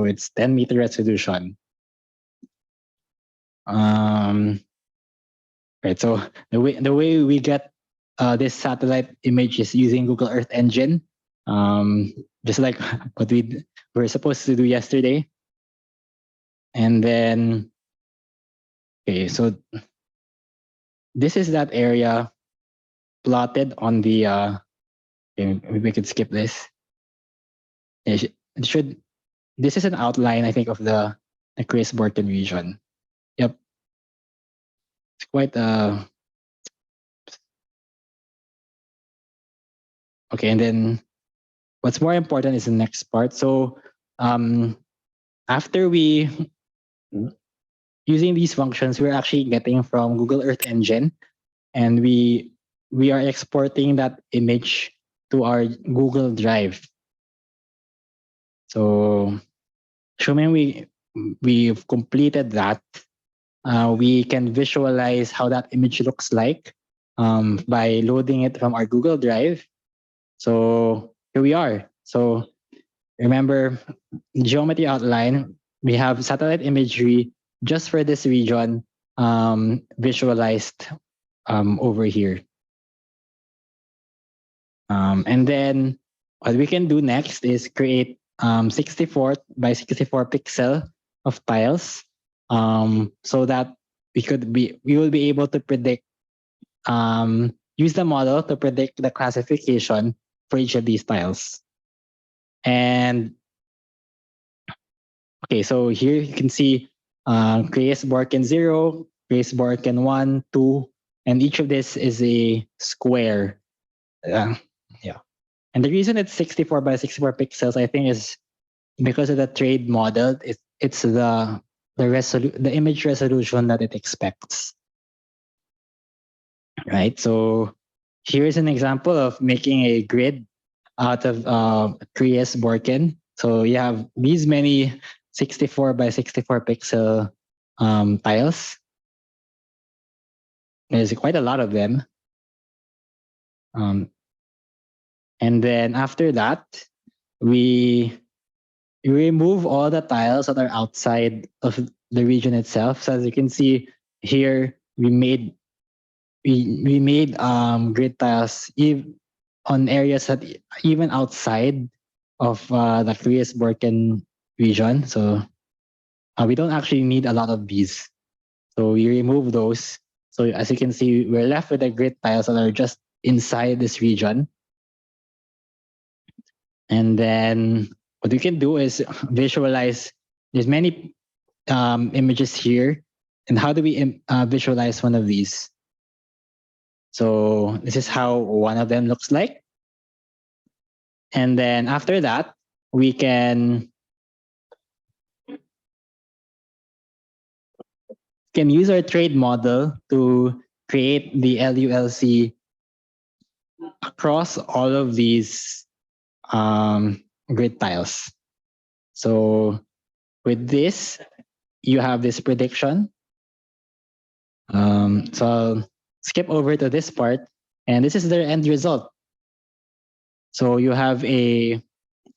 So it's 10-meter resolution. Right. So the way we get this satellite image is using Google Earth Engine, just like what we were supposed to do yesterday. And then, okay, so this is that area plotted on the. Okay, maybe we could skip this. It should. This is an outline, I think, of the Chris Borton region. Yep. It's quite okay, and then what's more important is the next part. So after we using these functions, we're actually getting from Google Earth Engine, and we are exporting that image to our Google Drive. So assuming we've completed that, we can visualize how that image looks like by loading it from our Google Drive. So here we are. So remember, geometry outline, we have satellite imagery just for this region visualized over here. And then what we can do next is create 64 by 64 pixel of tiles so that we will be able to predict, use the model to predict the classification for each of these tiles. And okay, so here you can see Chris Borken 0, Chris Borken 1, 2, and each of this is a square. Yeah. And the reason it's 64 by 64 pixels, I think, is because of the trade model. It's the image resolution that it expects. Right. So here's an example of making a grid out of Chris Borken. So you have these many 64 by 64 pixel tiles. There's quite a lot of them. And then after that, we remove all the tiles that are outside of the region itself. So as you can see here, we made grid tiles on areas that even outside of the Chris Borken region. So we don't actually need a lot of these. So we remove those. So as you can see, we're left with the grid tiles that are just inside this region. And then what we can do is visualize. There's many images here. And how do we visualize one of these? So this is how one of them looks like. And then after that, we can use our trade model to create the LULC across all of these grid tiles. So with this, you have this prediction. So I'll skip over to this part, and this is their end result. So you have a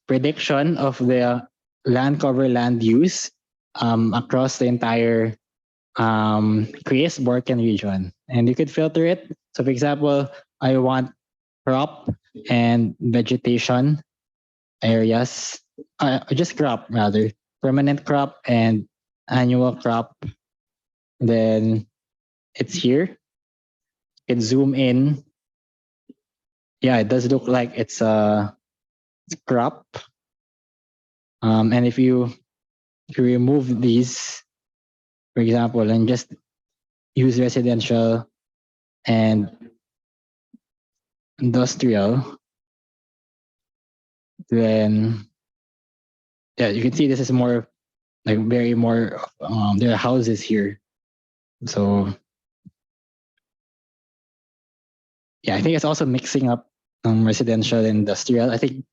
prediction of the land cover, land use across the entire Chris Borken region, and you could filter it. So for example, I want crop and vegetation areas, just crop rather, permanent crop and annual crop. Then it's here. You can zoom in. Yeah, it does look like it's a crop. And if you remove these, for example, and just use residential and industrial, then yeah, you can see this is more like very more. There are houses here, so yeah, I think it's also mixing up residential and industrial. I think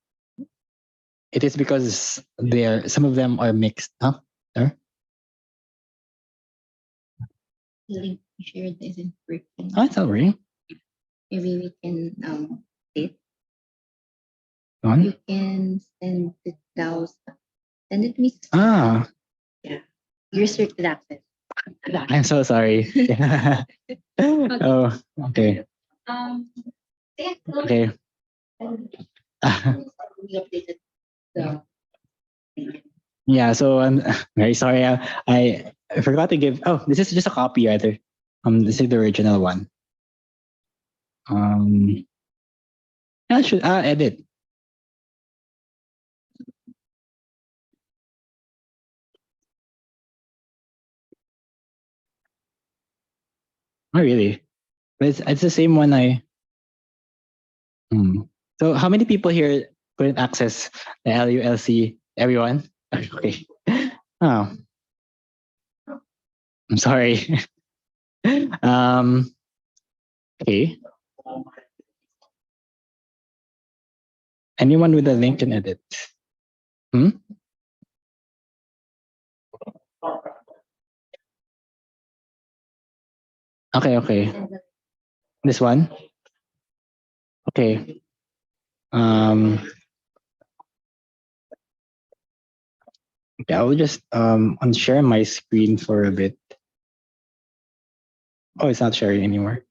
it is because some of them are mixed. Huh? There? The link you shared isn't working. Oh, it's not working. Maybe we can it. Go on. You can send the DAOs Send it to me. Ah, Restricted access. I'm so sorry. Oh, okay. Okay. We updated the Yeah, so I'm very sorry. I forgot to give. Oh, this is just a copy, rather. This is the original one. Um, I should edit. Oh, really? But it's the same one I. Hmm. So how many people here couldn't access the LULC? Everyone? Okay. Oh, I'm sorry. um. Okay. Anyone with a link can edit. Hmm? Okay, okay. This one? Okay. Um, okay, I will just unshare my screen for a bit. Oh, it's not sharing anymore.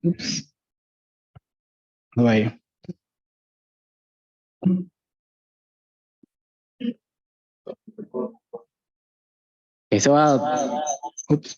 Oops. Why? Okay, so I'll. Oops.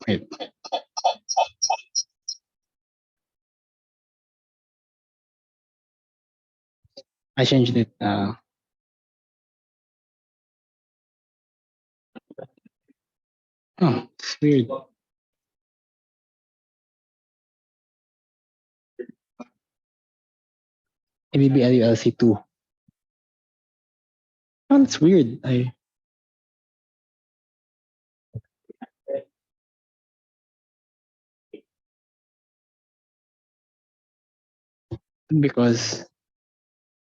Wait, I changed it. Oh, it's weird. Maybe LULC2. Oh, that's weird. Because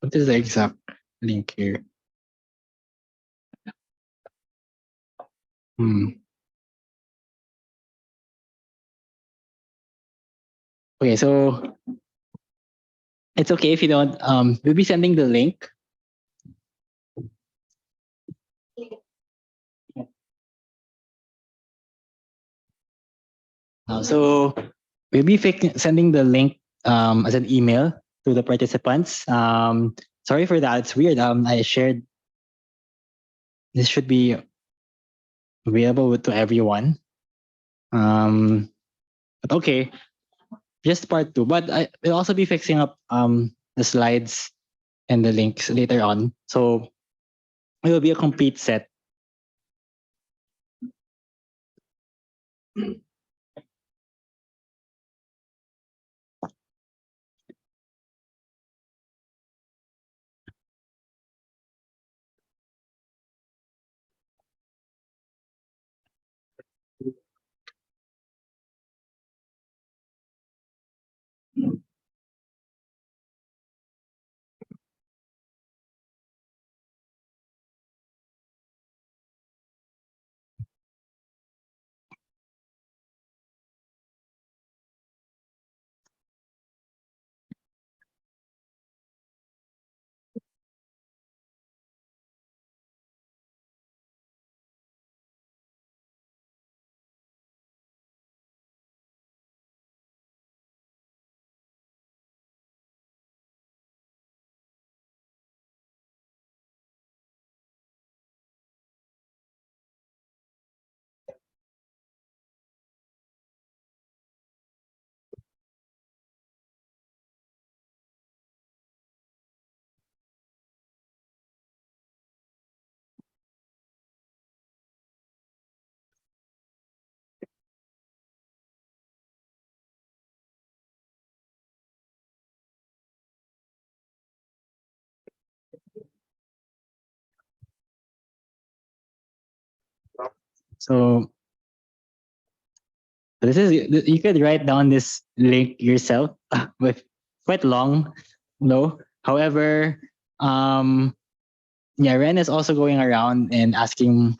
what is the exact link here? Hmm. Okay, so it's okay if you don't. We'll be sending the link. So we'll be sending the link as an email to the participants. Sorry for that. It's weird. I shared. This should be available to everyone. Um, but okay, just part two. But I will also be fixing up the slides and the links later on. So it will be a complete set. So this is, you could write down this link yourself, but quite long, no. However, yeah, Ren is also going around and asking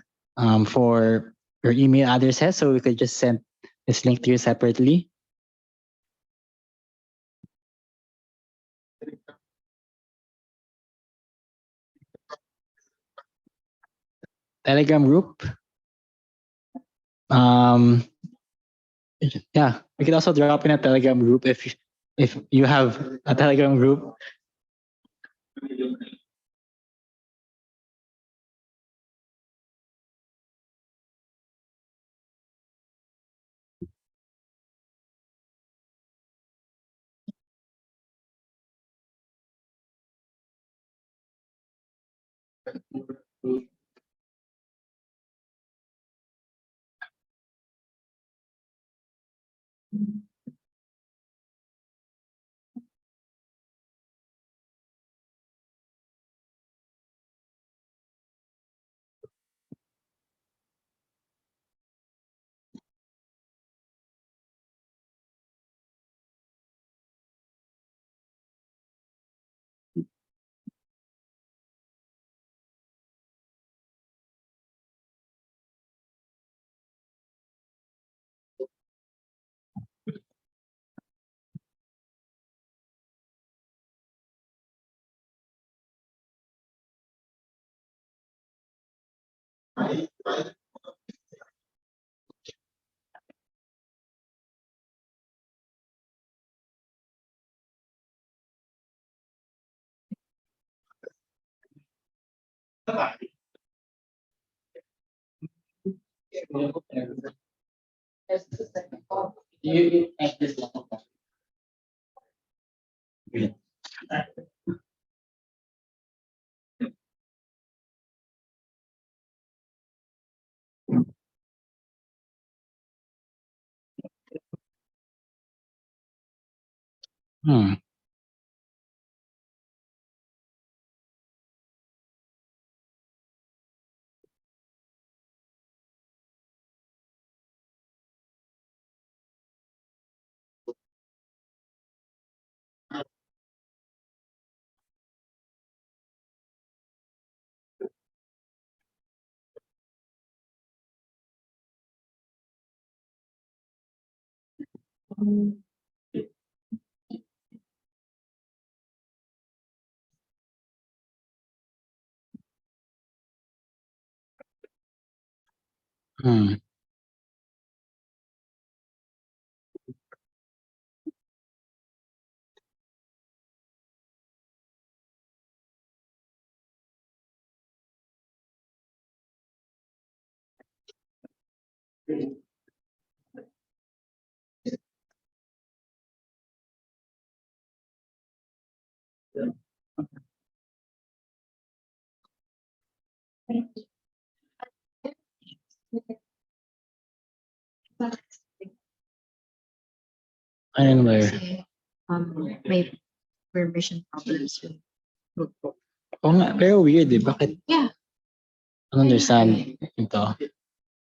for your email addresses, so we could just send this link to you separately. Telegram group. Yeah, we could also drop in a Telegram group if you have a Telegram group. Hmm. Hmm. Ayun ba? Kasi, may permission problems yung notebook. Oo nga, pero weird eh. Bakit? Yeah. I don't understand ito.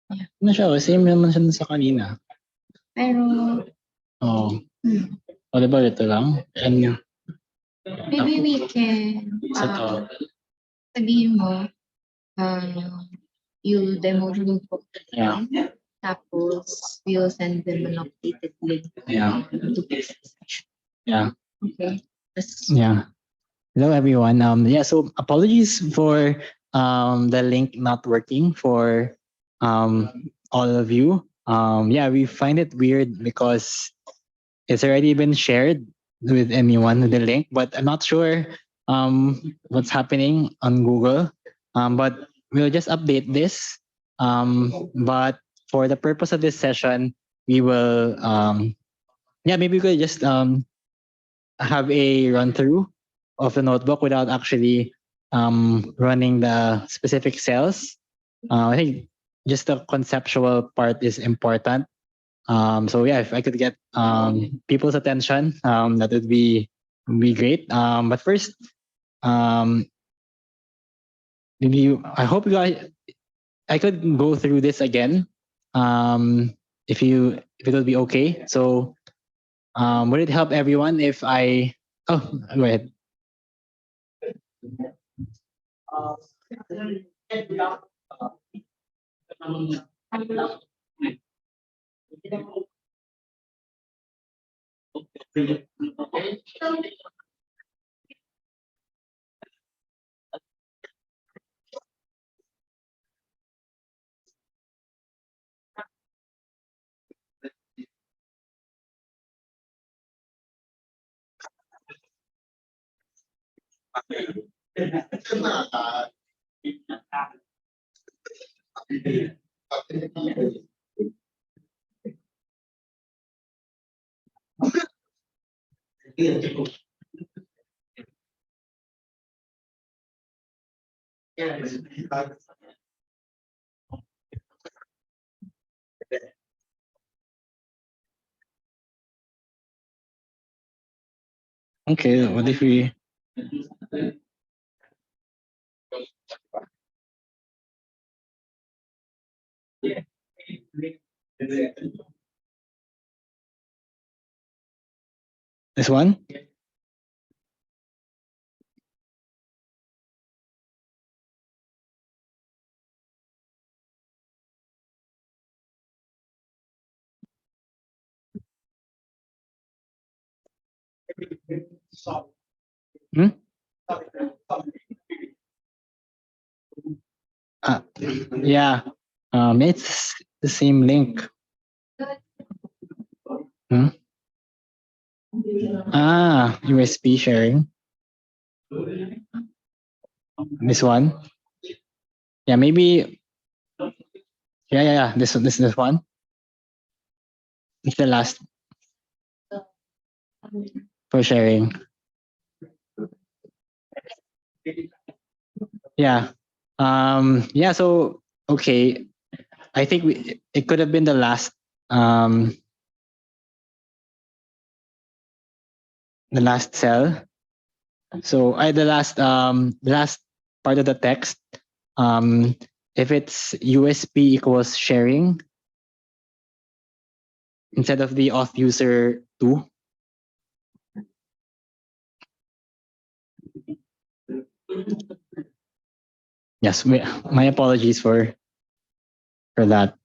Yeah. Ano siya? Same naman siya sa kanina. Pero, Oo. O diba ito lang? And maybe we can, sa to. sabihin mo, you demo the notebook. Yeah. Tapos, we'll send them an updated link. Yeah. To this session. Yeah. Okay. Yeah. Hello everyone. Yeah, so apologies for the link not working for all of you. Yeah, we find it weird because it's already been shared with anyone with the link, but I'm not sure what's happening on Google. But we'll just update this. But for the purpose of this session, we will yeah, maybe we could just have a run through of the notebook without actually running the specific cells. I think just the conceptual part is important. So yeah, if I could get people's attention, that would be great. But first, maybe I hope you guys I could go through this again, if it would be okay. So, would it help everyone if I? Oh, go ahead. Okay, what if we? This one? Hmm? Uh, yeah. It's the same link. Hmm? USB sharing. This one. Yeah, maybe. Yeah. This one. It's the last for sharing. Yeah. Yeah. So okay, I think it could have been the last. Um, the last cell. So I the last part of the text. Um, if it's USB equals sharing instead of the auth user two. Yes, my apologies for that.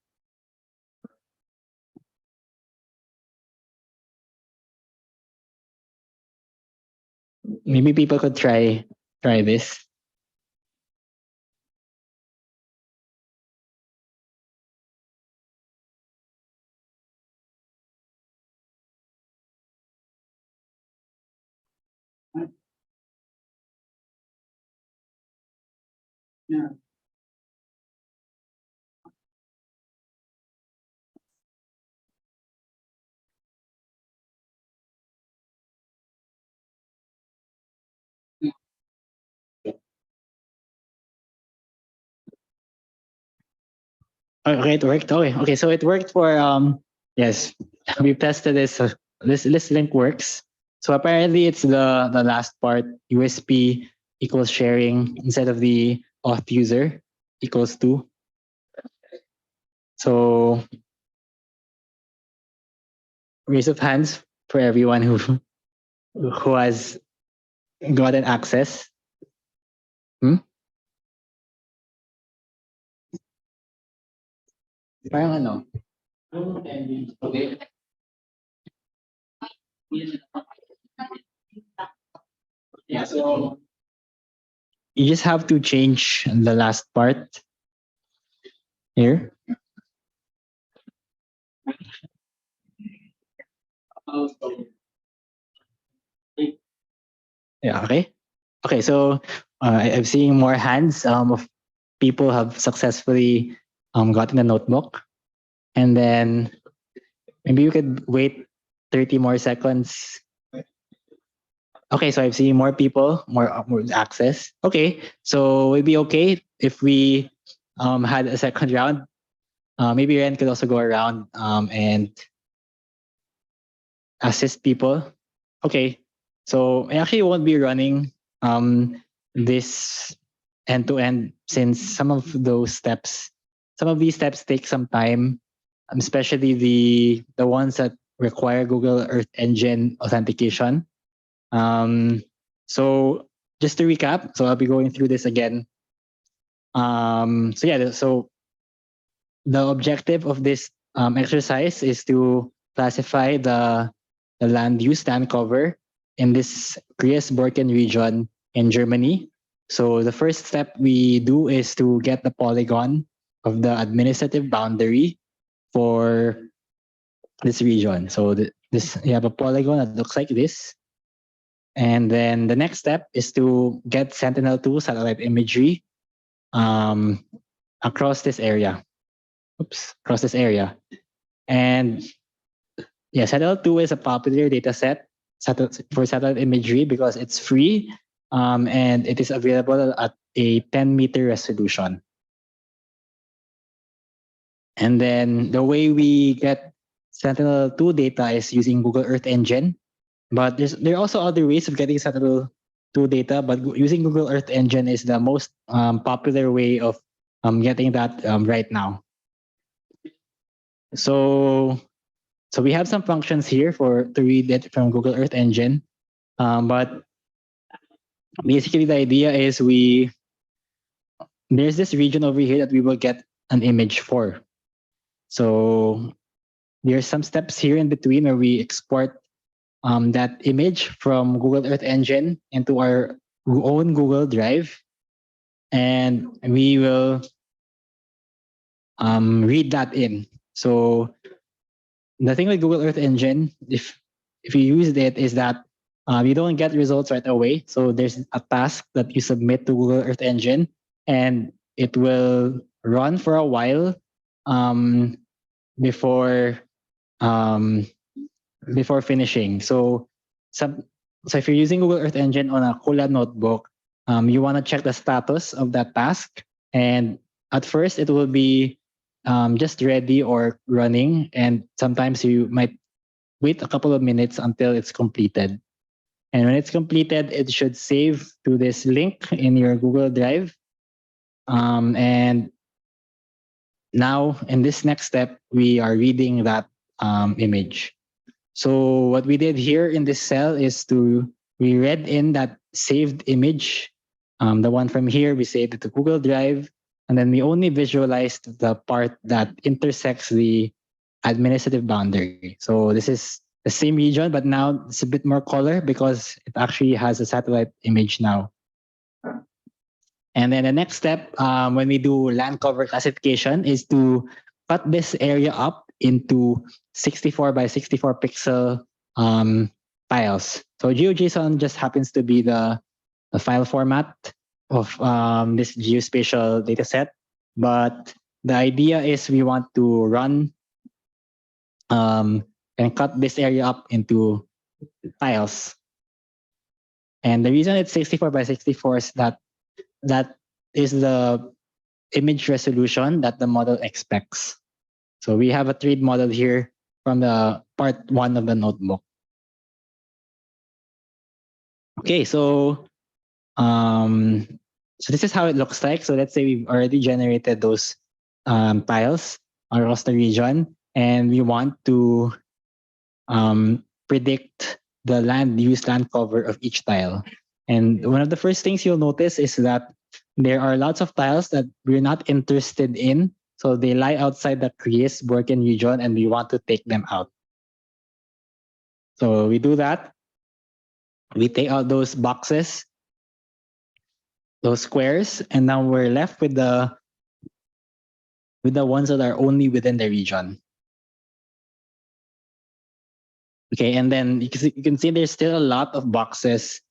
Maybe people could try this. Okay, it worked. Okay. So it worked for yes, we tested this. This link works. So apparently it's the last part USB equals sharing instead of the auth user equals two. So raise of hands for everyone who has gotten access. Hmm? Parang ano? Yeah, so you just have to change the last part here. Yeah, okay. Okay, so I'm seeing more hands of people have successfully gotten a notebook. And then maybe you could wait 30 more seconds. Okay, so I'm seeing more people, more access. Okay, so it'd be okay if we had a second round. Maybe Ren could also go around and assist people. Okay, so I actually won't be running this end to end since some of those steps some of these steps take some time, especially the ones that require Google Earth Engine authentication. So just to recap, so I'll be going through this again. So the objective of this exercise is to classify the land use, land cover in this Kriesborken region in Germany. So the first step we do is to get the polygon of the administrative boundary for this region. So this you have a polygon that looks like this. And then the next step is to get Sentinel-2 satellite imagery across this area. Across this area. And yeah, Sentinel-2 is a popular data set for satellite imagery because it's free and it is available at a 10-meter resolution. And then the way we get Sentinel-2 data is using Google Earth Engine. But there are also other ways of getting Sentinel-2 data, but using Google Earth Engine is the most popular way of getting that right now. So we have some functions here to read it from Google Earth Engine. But basically the idea is there's this region over here that we will get an image for. So there's some steps here in between where we export that image from Google Earth Engine into our own Google Drive. And we will read that in. So the thing with Google Earth Engine, if you use it, is that you don't get results right away. So there's a task that you submit to Google Earth Engine, and it will run for a while before finishing. So if you're using Google Earth Engine on a Kula notebook, you want to check the status of that task. And at first, it will be just ready or running. And sometimes you might wait a couple of minutes until it's completed. And when it's completed, it should save to this link in your Google Drive. And now in this next step, we are reading that image. So what we did here in this cell is we read in that saved image. The one from here, we saved it to Google Drive. And then we only visualized the part that intersects the administrative boundary. So this is the same region, but now it's a bit more color because it actually has a satellite image now. And then the next step when we do land cover classification is to cut this area up into 64 by 64 pixel files. So GeoJSON just happens to be the file format of this geospatial dataset. But the idea is we want to run and cut this area up into files. And the reason it's 64 by 64 is that is the image resolution that the model expects. So we have a trade model here from the part 1 of the notebook. Okay, so this is how it looks like. So let's say we've already generated those tiles across the region, and we want to predict the land use, land cover of each tile. And one of the first things you'll notice is that there are lots of tiles that we're not interested in. So they lie outside the Kriesborken region, and we want to take them out. So we do that. We take out those boxes, those squares, and now we're left with the ones that are only within the region. Okay, and then you can see there's still a lot of boxes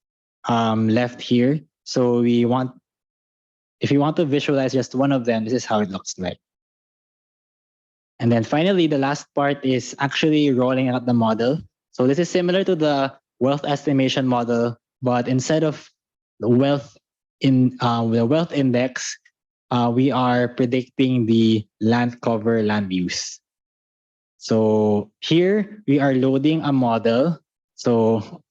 left here. So if you want to visualize just one of them, this is how it looks like. And then finally, the last part is actually rolling out the model. So this is similar to the wealth estimation model, but instead of the wealth index, we are predicting the land cover, land use. So here we are loading a model. So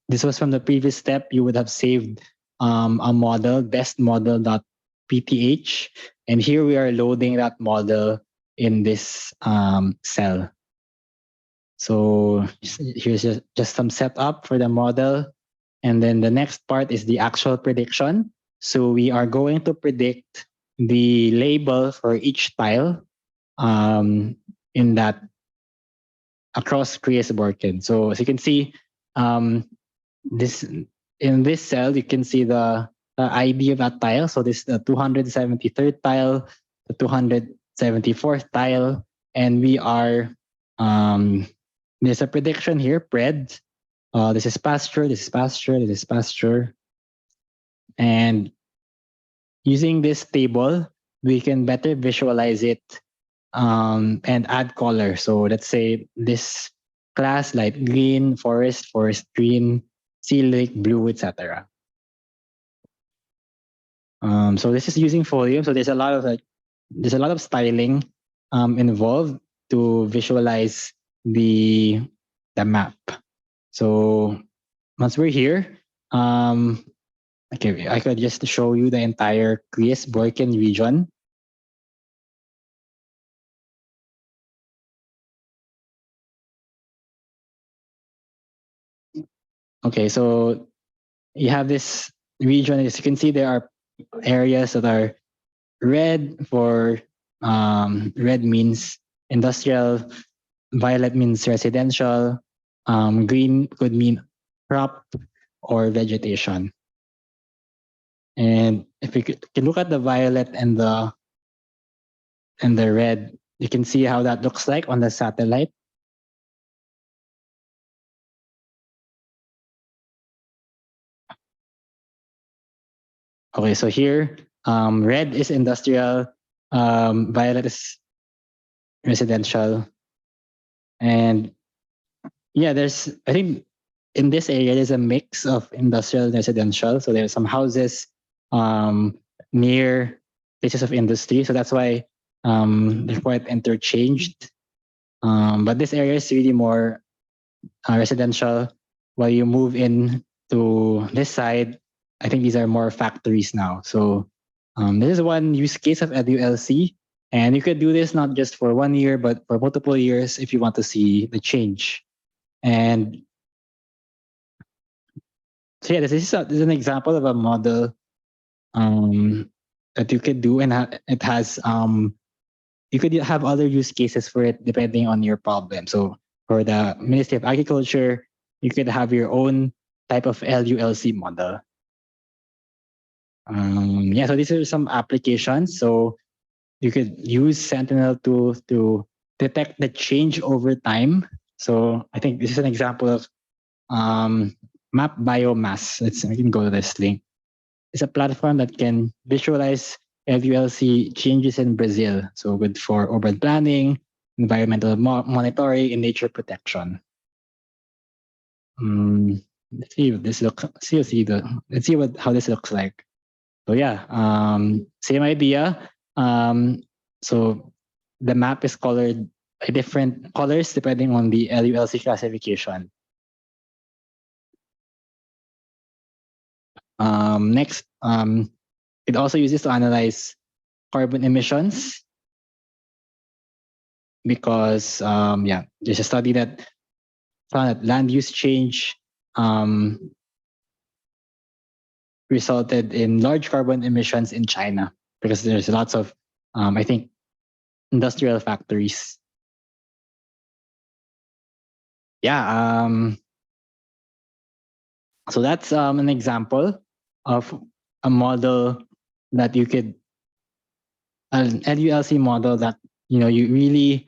this was from the previous step. You would have saved a model, bestmodel.pth, And here we are loading that model in this cell. So here's just some setup for the model. And then the next part is the actual prediction. So we are going to predict the label for each tile in that across Kriya's Borkin. So as you can see, this in this cell, you can see the ID of that tile. So this is the 273rd tile, the 274th tile, and we are there's a prediction here, pred. This is pasture, this is pasture, this is pasture. And using this table, we can better visualize it and add color. So let's say this class, light green, forest, forest green, sea lake blue, etc. So this is using folium. So there's a lot of styling involved to visualize the map. So once we're here, okay, I could just show you the entire Krias-Borken region. Okay, so you have this region. As you can see, there are areas that are red for red means industrial, violet means residential, green could mean crop or vegetation. And if you can look at the violet and the red, you can see how that looks like on the satellite. Okay, so here, red is industrial, violet is residential, and yeah, I think in this area, there's a mix of industrial and residential. So there's some houses near places of industry. So that's why they're quite interchanged. But this area is really more residential. While you move in to this side, I think these are more factories now. So this is one use case of EduLC. And you could do this not just for 1 year, but for multiple years if you want to see the change. And so yeah, this is an example of a model that you could do, and it has you could have other use cases for it depending on your problem. So for the Ministry of Agriculture, you could have your own type of LULC model. Yeah, so these are some applications. So you could use Sentinel to detect the change over time. So I think this is an example of map biomass. We can go to this link. It's a platform that can visualize LULC changes in Brazil. So good for urban planning, environmental monitoring, and nature protection. Let's see what this looks. Let's see how this looks like. So yeah, same idea. So the map is colored by different colors depending on the LULC classification. Next, it also uses to analyze carbon emissions because yeah, there's a study that found that land use change resulted in large carbon emissions in China because there's lots of I think industrial factories. Yeah, so that's an example of a model that you could an LULC model that you really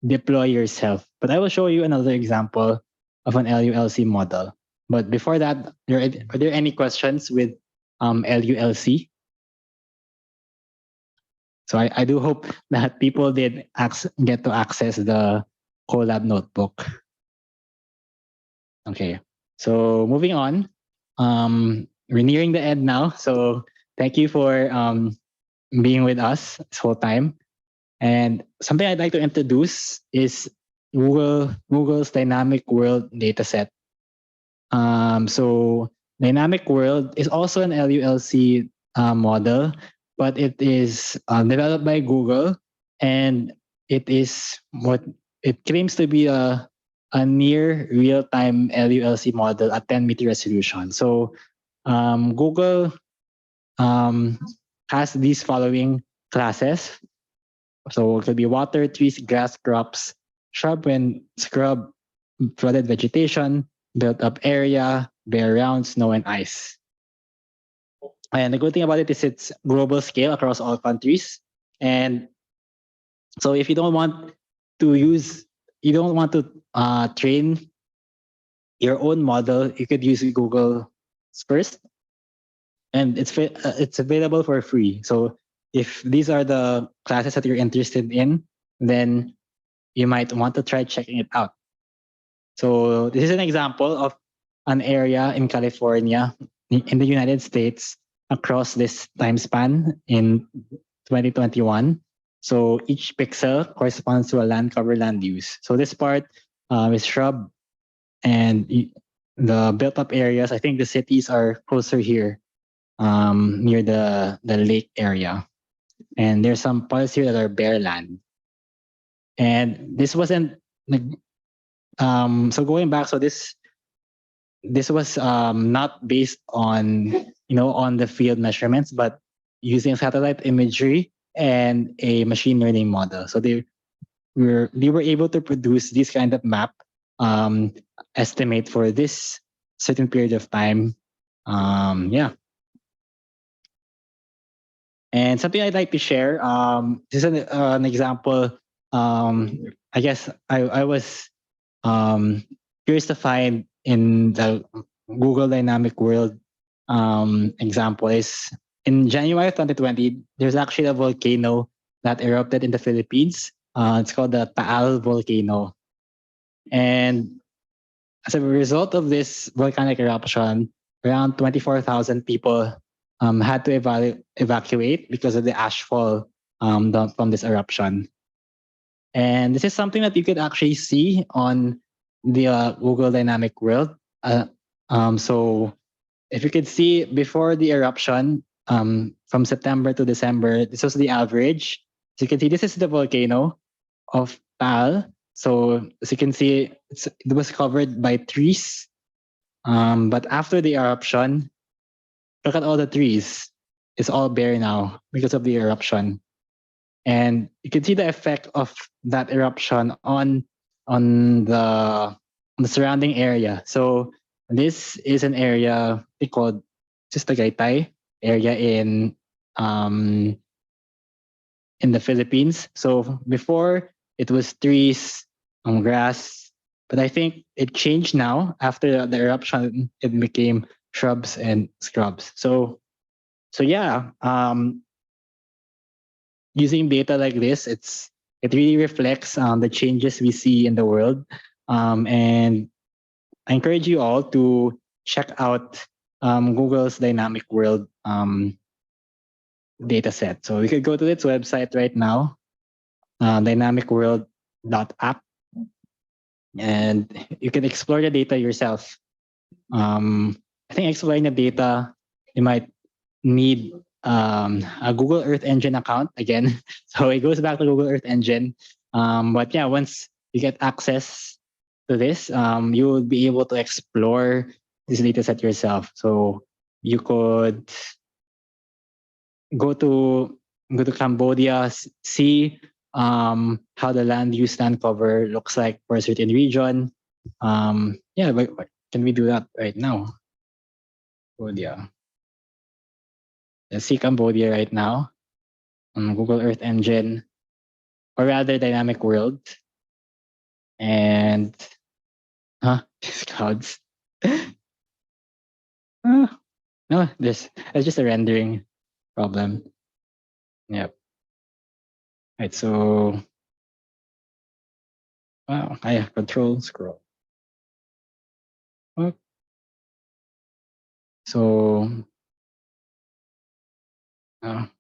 deploy yourself. But I will show you another example of an LULC model. But before that, are there any questions with LULC? So I do hope that people did get to access the Colab notebook. Okay, so moving on. We're nearing the end now. So thank you for being with us this whole time. And something I'd like to introduce is Google's Dynamic World Dataset. So Dynamic World is also an LULC model, but it is developed by Google, and it is what it claims to be a near real-time LULC model at 10-meter resolution. So Google um, has these following classes. So it could be water, trees, grass, crops, shrub and scrub, flooded vegetation, built up area, bare ground, snow and ice. And the good thing about it is it's global scale across all countries. And so if you don't want to use, you don't want to train your own model, you could use Google first, and it's available for free. So if these are the classes that you're interested in, then you might want to try checking it out. So this is an example of an area in California, in the United States, across this time span in 2021. So each pixel corresponds to a land cover land use. So this part is shrub and the built up areas. I think the cities are closer here, near the lake area. And there's some parts here that are bare land. And this wasn't so going back, so this was not based on on the field measurements, but using satellite imagery and a machine learning model. So they were able to produce this kind of map um, estimate for this certain period of time. Yeah. And something I'd like to share. This is an example. I guess I was curious to find in the Google Dynamic World example is in January of 2020, there's actually a volcano that erupted in the Philippines. It's called the Taal volcano. And as a result of this volcanic eruption, around 24,000 people had to evacuate because of the ashfall from this eruption. And this is something that you could actually see on the Google Dynamic World. So if you could see before the eruption, from September to December, this was the average. So you can see this is the volcano of Taal. So as you can see, it was covered by trees. But after the eruption, look at all the trees. It's all bare now because of the eruption. And you can see the effect of that eruption on the surrounding area. So this is an area they called Tagaytay area um, in the Philippines. So before it was trees, grass, but I think it changed now after the eruption. It became shrubs and scrubs. So yeah, using data like this, it really reflects the changes we see in the world. And I encourage you all to check out Google's Dynamic World data set. So you could go to its website right now, dynamicworld.app, and you can explore the data yourself. I think exploring the data, you might need a Google Earth Engine account again. So it goes back to Google Earth Engine. But yeah, once you get access to this, you will be able to explore this data set yourself. So you could go to Cambodia, see how the land use land cover looks like for a certain region. Yeah, but can we do that right now? Cambodia. Let's see Cambodia right now on Google Earth Engine, or rather Dynamic World. And these clouds. No, it's just a rendering problem. Yep. Right, so wow, I have control scroll. Oh. So it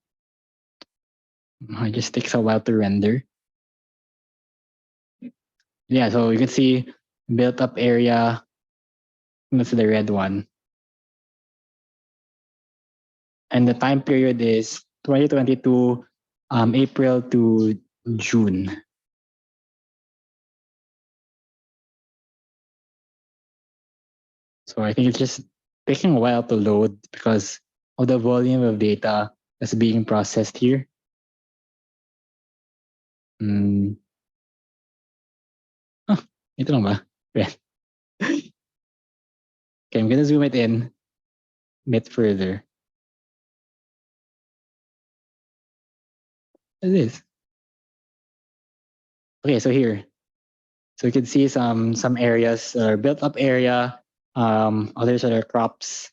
just takes a while to render. Yeah, so you can see built up area. That's the red one. And the time period is 2022 April to June. So I think it's just taking a while to load because of the volume of data that's being processed here. Oh, ito lang ba? Okay, I'm gonna zoom it in a bit further. What is this? Okay, so here. So you can see some areas are built up area, others are crops.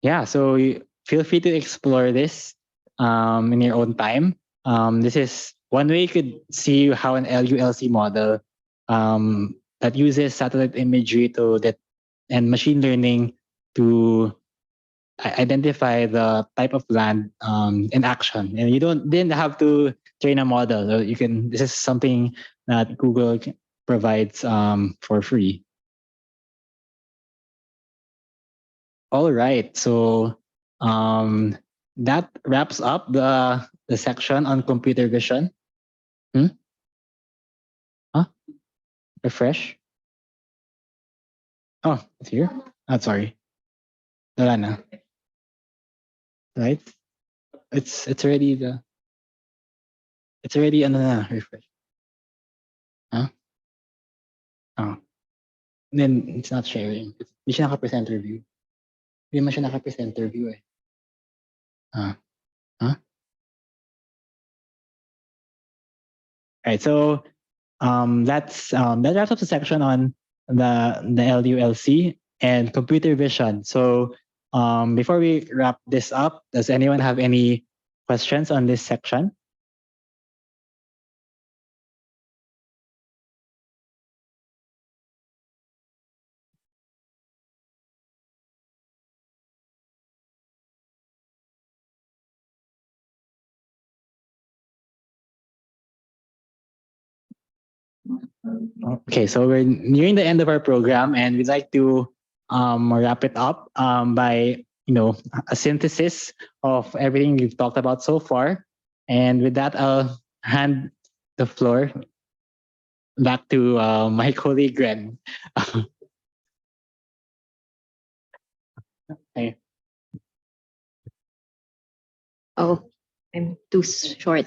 Yeah, so feel free to explore this in your own time. This is one way you could see how an LULC model that uses satellite imagery and machine learning to identify the type of land in action, and you didn't have to train a model. So you can. This is something that Google provides for free. All right, so that wraps up the section on computer vision. Huh? Refresh. Oh, it's here. Oh, sorry. Wala na. Right? It's already ano na, refresh. Huh? Oh. Then it's not sharing. Hindi siya naka-presenter view. Hindi man siya naka-presenter view eh. Huh? All right, so that wraps up the section on the LULC and computer vision. So before we wrap this up, does anyone have any questions on this section? Okay, so we're nearing the end of our program, and we'd like to wrap it up by a synthesis of everything we've talked about so far. And with that, I'll hand the floor back to my colleague Gren. Okay. Oh, I'm too short.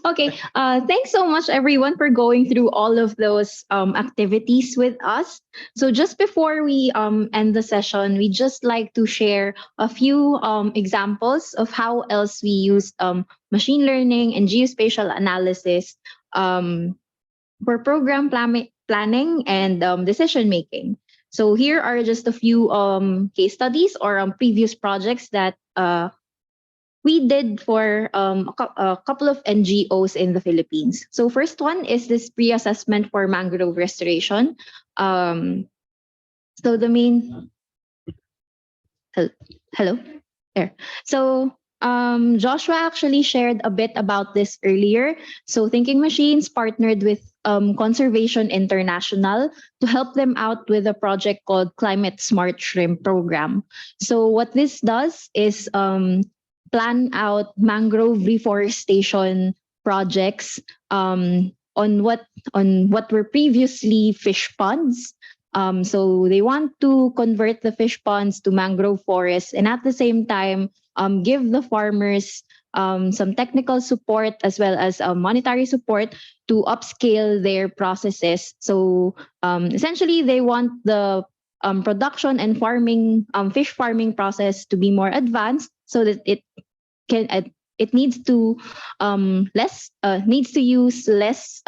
Okay. Thanks so much, everyone, for going through all of those activities with us. So just before we end the session, we just like to share a few examples of how else we use machine learning and geospatial analysis for program planning and decision making. So here are just a few case studies or previous projects that we did for a couple of NGOs in the Philippines. So first one is this pre-assessment for mangrove restoration. So the main hello there. So Joshua actually shared a bit about this earlier. So Thinking Machines partnered with Conservation International to help them out with a project called Climate Smart Shrimp Program. So what this does is plan out mangrove reforestation projects on what were previously fish ponds. So they want to convert the fish ponds to mangrove forests, and at the same time give the farmers some technical support as well as monetary support to upscale their processes. So essentially, they want the production and farming, fish farming process to be more advanced, so that can it needs to needs to use less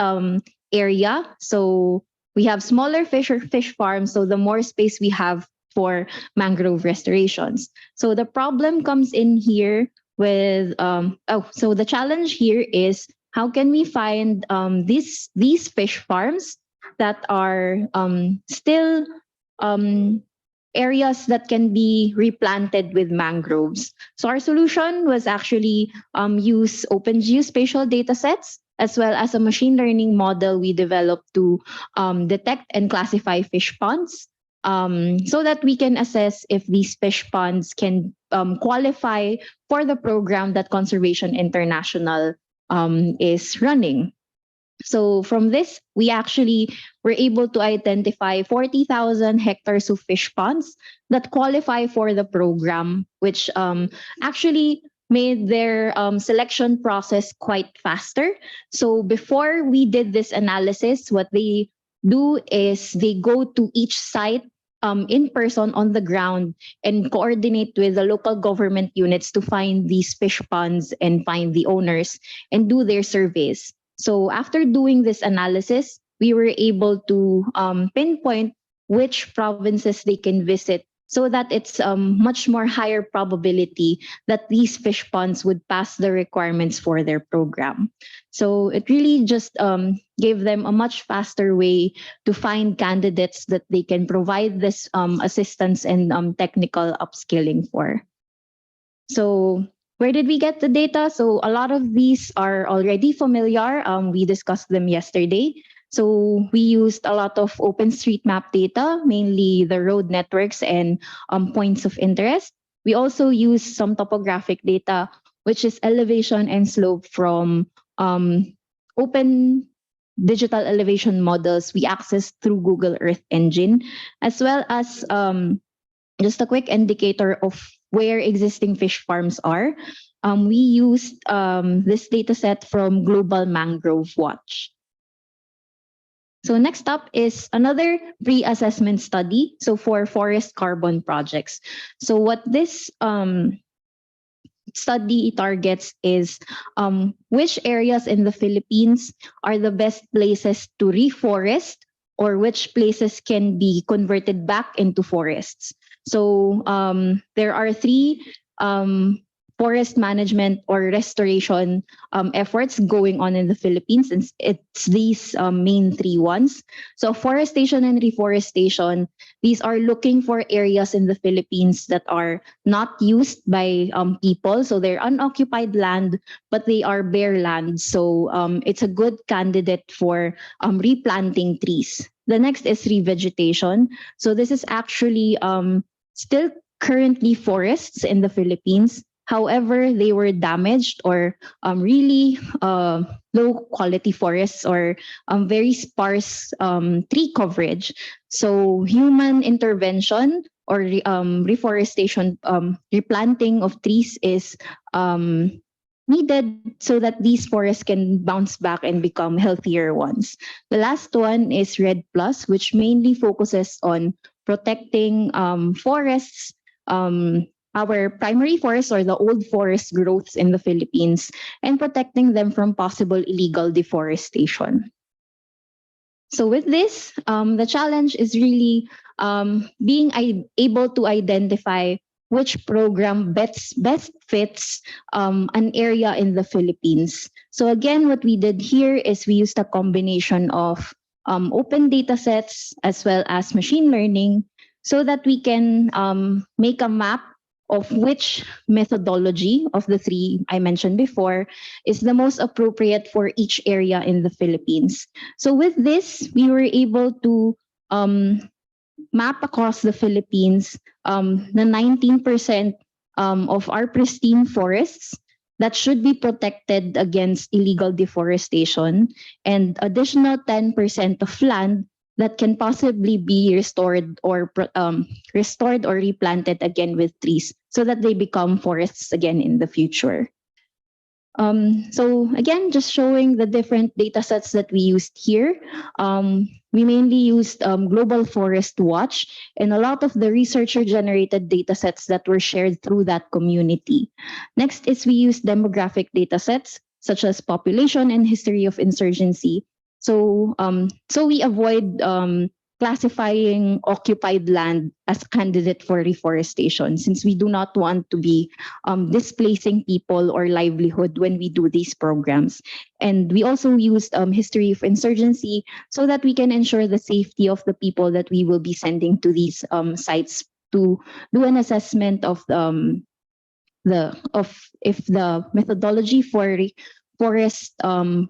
area. So we have smaller fish farms, so the more space we have for mangrove restorations. So the problem comes in here with so the challenge here is how can we find these fish farms that are still areas that can be replanted with mangroves. So our solution was actually use open geospatial data sets as well as a machine learning model we developed to detect and classify fish ponds. so that we can assess if these fish ponds can qualify for the program that Conservation International is running. So from this, we actually were able to identify 40,000 hectares of fish ponds that qualify for the program, which actually made their selection process quite faster. So before we did this analysis, what they do is they go to each site in person on the ground and coordinate with the local government units to find these fish ponds and find the owners and do their surveys. So after doing this analysis, we were able to pinpoint which provinces they can visit so that it's much more higher probability that these fish ponds would pass the requirements for their program. So it really just gave them a much faster way to find candidates that they can provide this assistance and technical upskilling for. So where did we get the data? So a lot of these are already familiar. We discussed them yesterday. So we used a lot of OpenStreetMap data, mainly the road networks and points of interest. We also used some topographic data, which is elevation and slope from open digital elevation models we accessed through Google Earth Engine, as well as just a quick indicator of where existing fish farms are. We used this data set from Global Mangrove Watch. So next up is another pre-assessment study. So for forest carbon projects. So what this study targets is which areas in the Philippines are the best places to reforest or which places can be converted back into forests. So there are three forest management or restoration efforts going on in the Philippines. And it's these main three ones. So forestation and reforestation, these are looking for areas in the Philippines that are not used by people. So they're unoccupied land, but they are bare land. So it's a good candidate for replanting trees. The next is revegetation. So this is actually still currently forests in the Philippines. However, they were damaged or really low quality forests or very sparse tree coverage. So human intervention or reforestation, replanting of trees is needed so that these forests can bounce back and become healthier ones. The last one is Red Plus, which mainly focuses on protecting forests, our primary forests or the old forest growths in the Philippines, and protecting them from possible illegal deforestation. So with this, the challenge is really being able to identify which program best fits an area in the Philippines. So again, what we did here is we used a combination of open data sets as well as machine learning so that we can make a map of which methodology of the three I mentioned before is the most appropriate for each area in the Philippines. So with this, we were able to map across the Philippines the 19% of our pristine forests that should be protected against illegal deforestation and additional 10% of land that can possibly be restored or replanted again with trees so that they become forests again in the future. So again, just showing the different data sets that we used here. We mainly used Global Forest Watch and a lot of the researcher-generated data sets that were shared through that community. Next is we used demographic data sets such as population and history of insurgency. So we avoid classifying occupied land as a candidate for reforestation since we do not want to be displacing people or livelihood when we do these programs. And we also used history of insurgency so that we can ensure the safety of the people that we will be sending to these sites to do an assessment of if the methodology for forest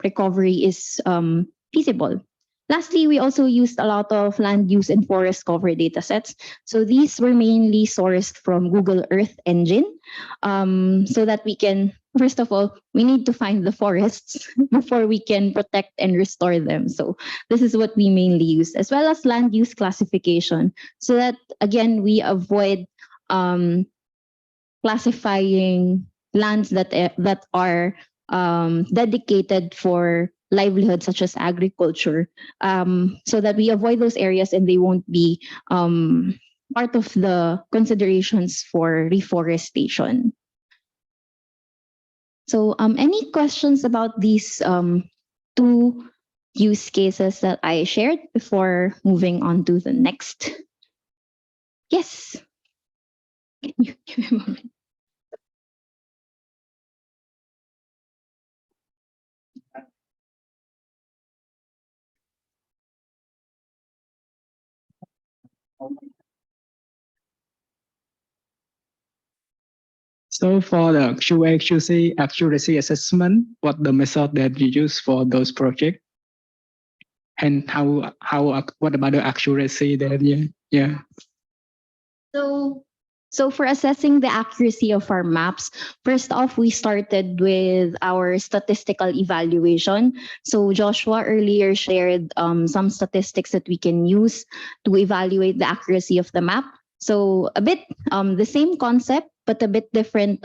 recovery is feasible. Lastly, we also used a lot of land use and forest cover datasets. So these were mainly sourced from Google Earth Engine, so that we can, first of all, we need to find the forests before we can protect and restore them. So this is what we mainly use, as well as land use classification, so that again we avoid classifying lands that are dedicated for livelihood such as agriculture, so that we avoid those areas and they won't be part of the considerations for reforestation. So any questions about these two use cases that I shared before moving on to the next? Yes. Can you give me a moment? So for the accuracy assessment, what the method that you use for those projects, and what about the accuracy that yeah. So, so for assessing the accuracy of our maps, first off, we started with our statistical evaluation. So Joshua earlier shared some statistics that we can use to evaluate the accuracy of the map. So a bit the same concept, but a bit different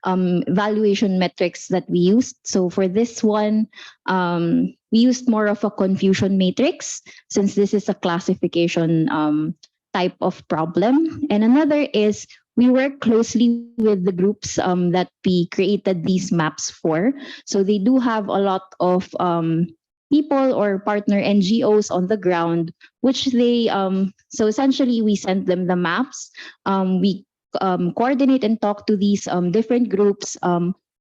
evaluation metrics that we used. So for this one, we used more of a confusion matrix, since this is a classification type of problem. And another is we work closely with the groups that we created these maps for. So they do have a lot of people or partner NGOs on the ground, which they, so essentially we send them the maps. We coordinate and talk to these different groups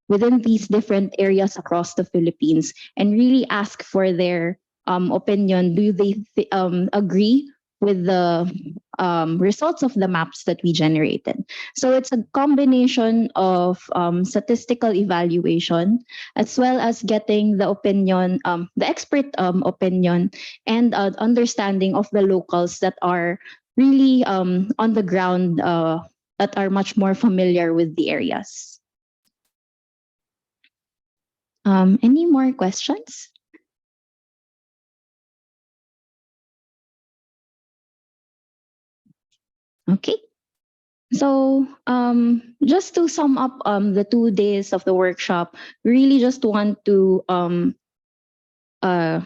within these different areas across the Philippines, and really ask for their opinion. Do they agree with the results of the maps that we generated? So it's a combination of statistical evaluation, as well as getting the opinion, the expert opinion, and understanding of the locals that are really on the ground, that are much more familiar with the areas. Any more questions? Okay. So just to sum up the 2 days of the workshop, we really just want to uh,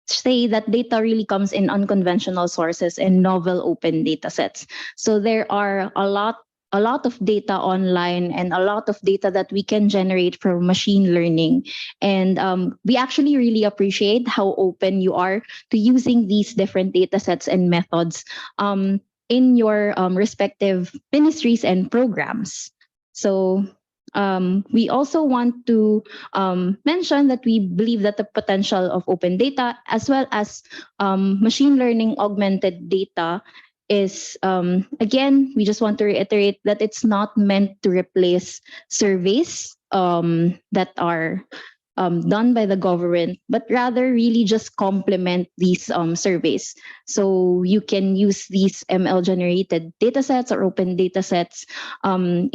say that data really comes in unconventional sources and novel open data sets. So there are a lot of data online, and a lot of data that we can generate from machine learning. And we actually really appreciate how open you are to using these different data sets and methods in your respective ministries and programs. So we also want to mention that we believe that the potential of open data, as well as machine learning augmented data, is, again, we just want to reiterate that it's not meant to replace surveys that are done by the government, but rather really just complement these surveys. So you can use these ML generated datasets or open datasets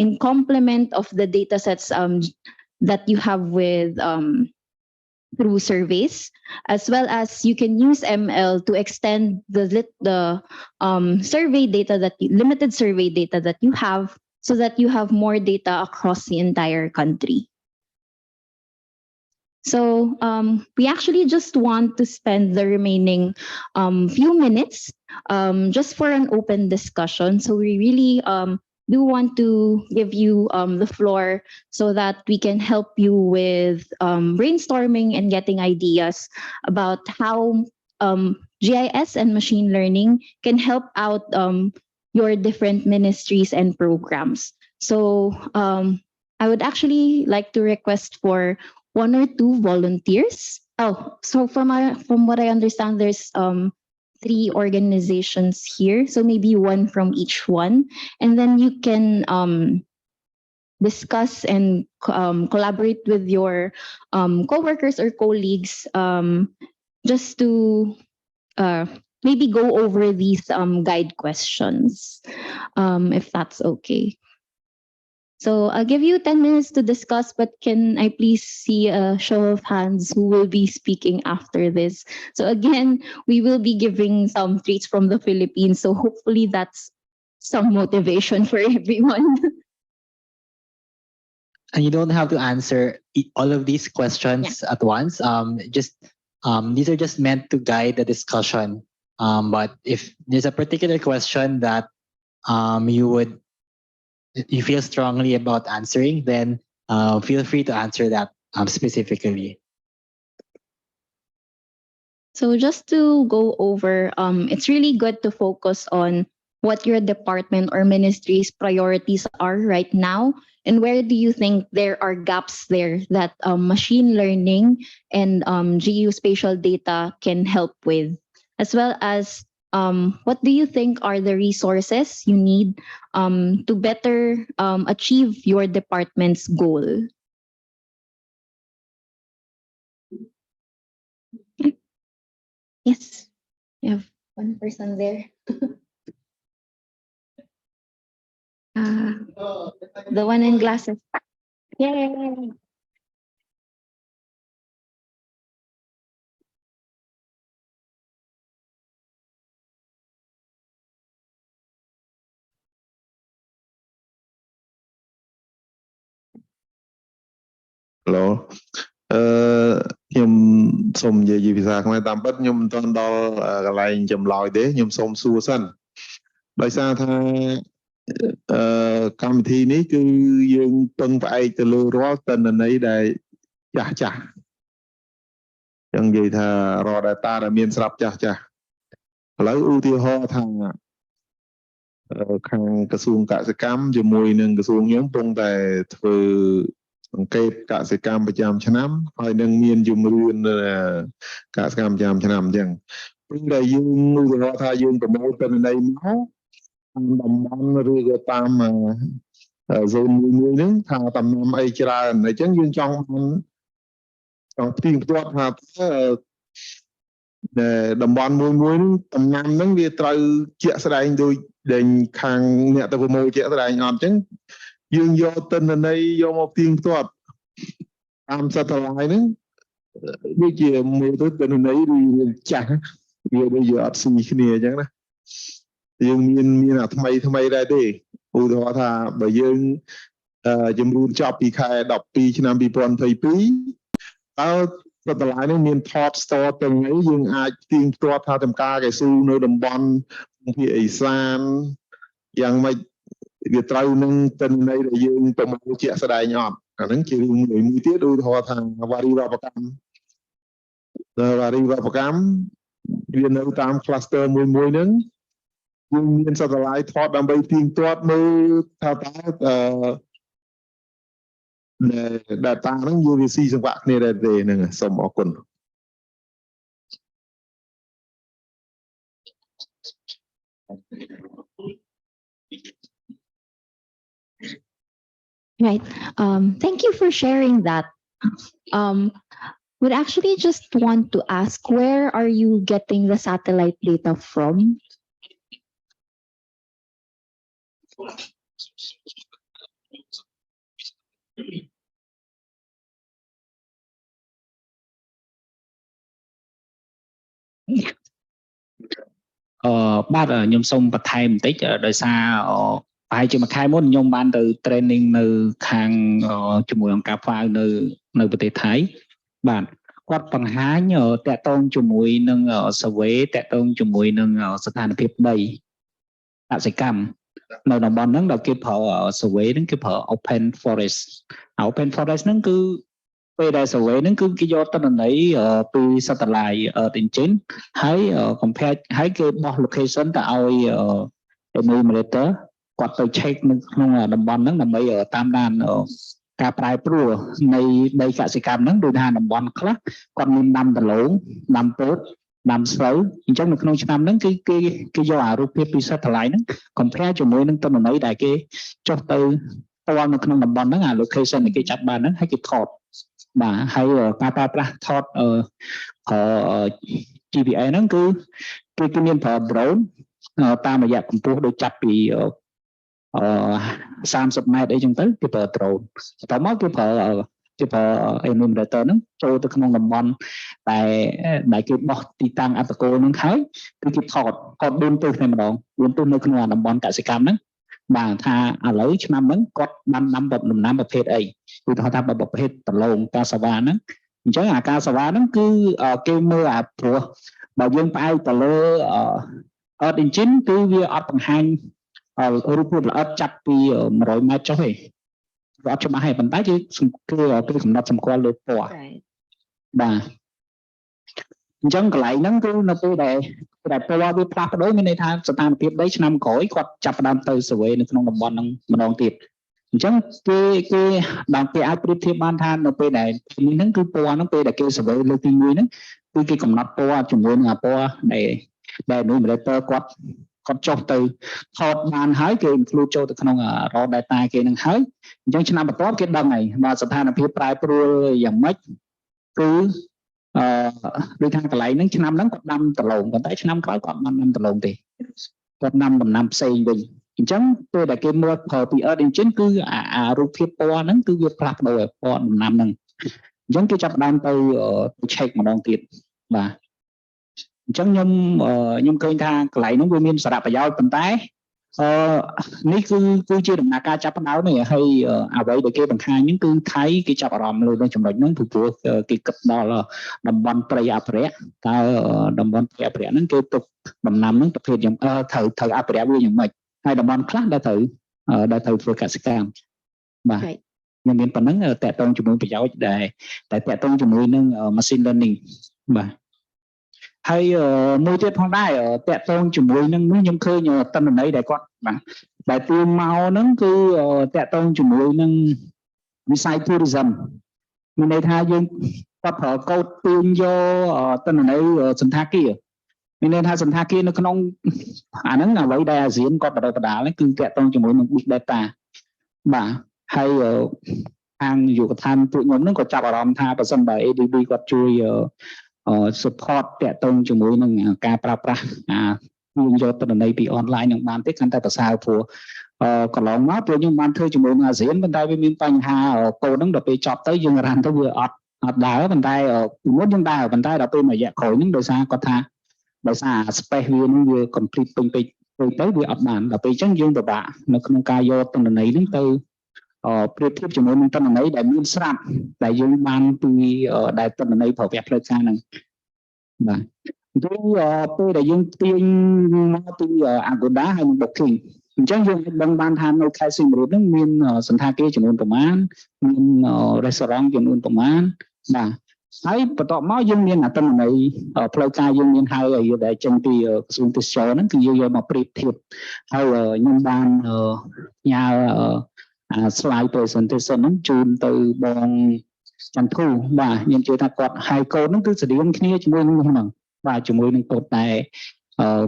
in complement of the datasets that you have with through surveys, as well as you can use ML to extend the survey data limited survey data that you have, so that you have more data across the entire country. So we actually just want to spend the remaining few minutes just for an open discussion. So we really do want to give you the floor, so that we can help you with brainstorming and getting ideas about how GIS and machine learning can help out your different ministries and programs. So I would actually like to request for 1 or 2 volunteers. Oh, so from what I understand, there's 3 organizations here, so maybe one from each one, and then you can discuss and collaborate with your coworkers or colleagues just to maybe go over these guide questions, if that's okay. So I'll give you 10 minutes to discuss, but can I please see a show of hands who will be speaking after this? So again, we will be giving some treats from the Philippines. So hopefully that's some motivation for everyone. And you don't have to answer all of these questions at once. These are just meant to guide the discussion. But if there's a particular question that you feel strongly about answering, then feel free to answer that specifically. So just to go over, it's really good to focus on what your department or ministry's priorities are right now, and where do you think there are gaps there that machine learning and geospatial data can help with, as well as what do you think are the resources you need to better achieve your department's goal? Yes, you have one person there. The one in glasses. Yay! Hello ខ្ញុំសូមនិយាយជាភាសាខ្មែរតាមពិតខ្ញុំមិនទាន់ដល់កន្លែងចម្លើយទេខ្ញុំសូមសួរសិនដោយសារថាកម្មវិធីនេះគឺយើងពឹងផ្អែកទៅលើរាល់ទិន្នន័យដែលចាស់ចឹងនិយាយថារាល់ data ដែលមានស្រាប់ចាស់ឥឡូវឧទាហរណ៍ថាខាងក្រសួងកសិកម្មជាមួយនឹងក្រសួងខ្ញុំកំពុងតែធ្វើអង្កេតកសិកម្មប្រចាំឆ្នាំហើយនឹងមានជំរឿនកសិកម្មប្រចាំឆ្នាំអញ្ចឹងពេលដែលយើងឧទាហរណ៍ថាយើងប្រមូលទិន្នន័យមកតាមតំបន់ឬក៏តាមហ្សូនមួយហ្នឹងថាតំណអីច្រើនអញ្ចឹងយើងចង់ផ្ទៀងផ្ទាត់ថាតំបន់មួយហ្នឹងតំណាំហ្នឹងវាត្រូវជាក់ស្ដែងដូចដែលខាងអ្នកទៅប្រមូលជាក់ស្ដែងអត់អញ្ចឹងយើងយកទិន្នន័យយកមកផ្ទៀងផ្ទាត់តាមសត្វឡាយហ្នឹងដូចជាមើលទៅទិន្នន័យវាចាស់វាដូចជាអត់ស៊ីគ្នាអញ្ចឹងណាយើងមានអាថ្មីដែរទេឧទាហរណ៍ថាបើយើងជំរុញចប់ពីខែ12ឆ្នាំ2022តើសត្វឡាយនេះមានថត store ទាំងអីយើងអាចផ្ទៀងផ្ទាត់ថាតម្ការកែស៊ូនៅតំបន់ភាគឦសានយ៉ាងម៉េចវាត្រូវនឹងទិន្នន័យដែលយើងប្រមូលជាក់ស្ដែងអត់អាហ្នឹងជារឿងមួយទៀតឧទាហរណ៍ថាវារីវប្បកម្មវានៅតាម cluster មួយហ្នឹងយើងមានសត្វឡាយថតដើម្បីផ្ទៀងផ្ទាត់មើលថាតើdata ហ្នឹងយើងវាស៊ីសង្វាក់គ្នាដែរទេហ្នឹងសូមអរគុណ Right. Thank you for sharing that. Would actually just want to ask, where are you getting the satellite data from?បាទខ្ញុំសូមបន្ថែមបន្តិចដោយសារប្រហែលជាមួយខែមុនខ្ញុំបានទៅ training នៅខាងជាមួយអង្គការ FAO នៅប្រទេសថៃបាទគាត់បង្ហាញតាក់ទងជាមួយនឹង survey តាក់ទងជាមួយនឹងស្ថានភាពដីកសិកម្មនៅតំបន់ហ្នឹងដែលគេប្រើ survey ហ្នឹងគេប្រើ open forestហ្នឹងគឺពេលដែល survey ហ្នឹងគឺគេយកទិន្នន័យពី satellite engine ហើយ compare ហើយគេបោះ location ទៅឲ្យ emulator គាត់ទៅ check នៅក្នុងតំបន់ហ្នឹងដើម្បីតាមដានការប្រែប្រួលនៃដីកសិកម្មហ្នឹងដូចថាតំបន់ខ្លះគាត់មានដាំដលងដាំពោតដាំស្រូវអញ្ចឹងនៅក្នុងឆ្នាំហ្នឹងគឺគេយកអារូបភាពពី satellite ហ្នឹង compare ជាមួយនឹងទិន្នន័យដែលគេចុះទៅផ្ទាល់នៅក្នុងតំបន់ហ្នឹងអា location ដែលគេចាប់បានហ្នឹងហើយគេថតបាទហើយការប្រើប្រាស់ថត GPA ហ្នឹងគឺគេមានប្រើ drone តាមរយៈកម្ពស់ដូចចាប់ពី30 ម៉ែត្រអីចឹងទៅគេប្រើ drone បន្ទាប់មកគេប្រើ enumerator ហ្នឹងចូលទៅក្នុងតំបន់ដែលគេបោះទីតាំងអត្តកូលហ្នឹងហើយគឺគេថត4ទិសតែម្ដង4ទិសនៅក្នុងតំបន់កសិកម្មហ្នឹងបាទថាឥឡូវឆ្នាំហ្នឹងគាត់បានដាំដំណាំប្រភេទអីគឺថាប្រភេទដលងកាសាវ៉ាហ្នឹងអញ្ចឹងអាកាសាវ៉ាហ្នឹងគឺគេមើលព្រោះបើយើងផ្អែកទៅលើEarth Engine គឺវាអត់បង្ហាញរូបភាពល្អិតចាប់ពី100 ម៉ែត្រចុះទេវាអត់ច្បាស់ទេប៉ុន្តែគឺកំណត់សម្គាល់លើពណ៌បាទអញ្ចឹងកន្លែងហ្នឹងគឺនៅពេលដែលពណ៌វាផ្លាស់ប្ដូរមានន័យថាស្ថានភាពដីឆ្នាំក្រោយគាត់ចាប់ផ្ដើមទៅ survey នៅក្នុងតំបន់ហ្នឹងម្ដងទៀតអញ្ចឹងគេដល់គេអាចប្រៀបធៀបបានថានៅពេលដែលនេះហ្នឹងគឺពណ៌ហ្នឹងពេលដែលគេ survey លើកទី1ហ្នឹងគឺគេកំណត់ពណ៌ជាមួយនឹងពណ៌ដែល numerator គាត់ចុះទៅថតបានហើយគេ include ចូលទៅក្នុង raw data គេនឹងហើយអញ្ចឹងឆ្នាំបន្ទាប់គេដឹងហើយបើស្ថានភាពប្រែប្រួលយ៉ាងម៉េចគឺដូចថាកន្លែងហ្នឹងឆ្នាំហ្នឹងគាត់ដាំដលងប៉ុន្តែឆ្នាំក្រោយគាត់មិនដាំដលងទេគាត់ដាំដំណាំផ្សេងវិញអញ្ចឹងពេលដែលគេមើលប្រើពី Earth Engine គឺអារូបភាពពណ៌ហ្នឹងគឺវាផ្លាស់ប្ដូរពណ៌ដំណាំហ្នឹងអញ្ចឹងគេចាប់ផ្ដើមទៅ check ម្ដងទៀតបាទអញ្ចឹងខ្ញុំឃើញថាកន្លែងហ្នឹងវាមានសារៈប្រយោជន៍ប៉ុន្តែនេះគឺជាដំណើរការចាប់ផ្ដើមនេះហើយអ្វីដែលគេបង្ហាញហ្នឹងគឺថៃគេចាប់អារម្មណ៍លើចំណុចហ្នឹងព្រោះគេគិតដល់តំបន់ព្រៃអភិរក្សតើតំបន់ព្រៃអភិរក្សហ្នឹងគេទុកដំណាំហ្នឹងប្រភេទយ៉ាងត្រូវអភិរក្សវាយ៉ាងម៉េចហើយតំបន់ខ្លះដែលត្រូវធ្វើកសិកម្មបាទខ្ញុំមានប៉ុណ្ណឹងតកតងជាមួយប្រយោជន៍ដែលតកតងជាមួយនឹង machine learning បាទហើយមួយទៀតផងដែរតកតងជាមួយនឹងនេះខ្ញុំឃើញតនន័យដែលគាត់បាទដែលទាញមកហ្នឹងគឺតកតងជាមួយនឹងវិស័យ tourism មានន័យថាយើងគាត់ប្រើកូដទាញយកតនន័យសន្តាគារមានន័យថាសន្តាគារនៅក្នុងអាហ្នឹងអ្វីដែលអាស៊ានគាត់បដិបដាលគឺតកតងជាមួយនឹង big data បាទហើយខាងយុវដ្ឋានពួកខ្ញុំហ្នឹងក៏ចាប់អារម្មណ៍ថាបើសិនបើ ADB គាត់ជួយsupport តាក់ទងជាមួយនឹងការប្រើប្រាស់យើងយកទិន្នន័យពី online នឹងបានទេកាន់តែប្រសើរព្រោះកន្លងមកពួកខ្ញុំបានធ្វើជាមួយនឹងអាស៊ានប៉ុន្តែវាមានបញ្ហាកូដហ្នឹងដល់ពេលចប់ទៅយើងរ៉ាន់ទៅវាអត់ដើរប៉ុន្តែពីមុនយើងដើរប៉ុន្តែដល់ពេលមួយរយៈក្រោយហ្នឹងដោយសារគាត់ថាដោយសារ space វាហ្នឹងវា complete ពេញពេកទៅវាអត់បានដល់ពេលអញ្ចឹងយើងពិបាកនៅក្នុងការយកទិន្នន័យហ្នឹងទៅប្រៀបធៀបជាមួយនឹងទិន្នន័យដែលមានស្រាប់ដែលយើងបានពីដែលទិន្នន័យប្រវត្តិផ្លូវការហ្នឹងបាទគឺពេលដែលយើងទាញមកពី Agoda ហើយនឹង Booking អញ្ចឹងយើងអាចដឹងបានថានៅខេត្តសៀមរាបហ្នឹងមានសន្តាគារចំនួនប្រមាណមាន restaurant ចំនួនប្រមាណបាទហើយបន្ទាប់មកយើងមានទិន្នន័យផ្លូវការយើងមានហើយដែលចេញពីក្រសួងទេសចរហ្នឹងគឺយើងយកមកប្រៀបធៀបហើយខ្ញុំបានផ្ញើslide presentation ហ្នឹងជូនទៅបងចន្ទធូបាទខ្ញុំជឿថាគាត់ហើយកូដហ្នឹងគឺស្តៀងគ្នាជាមួយនឹងហ្នឹងបាទជាមួយនឹងកូដតែ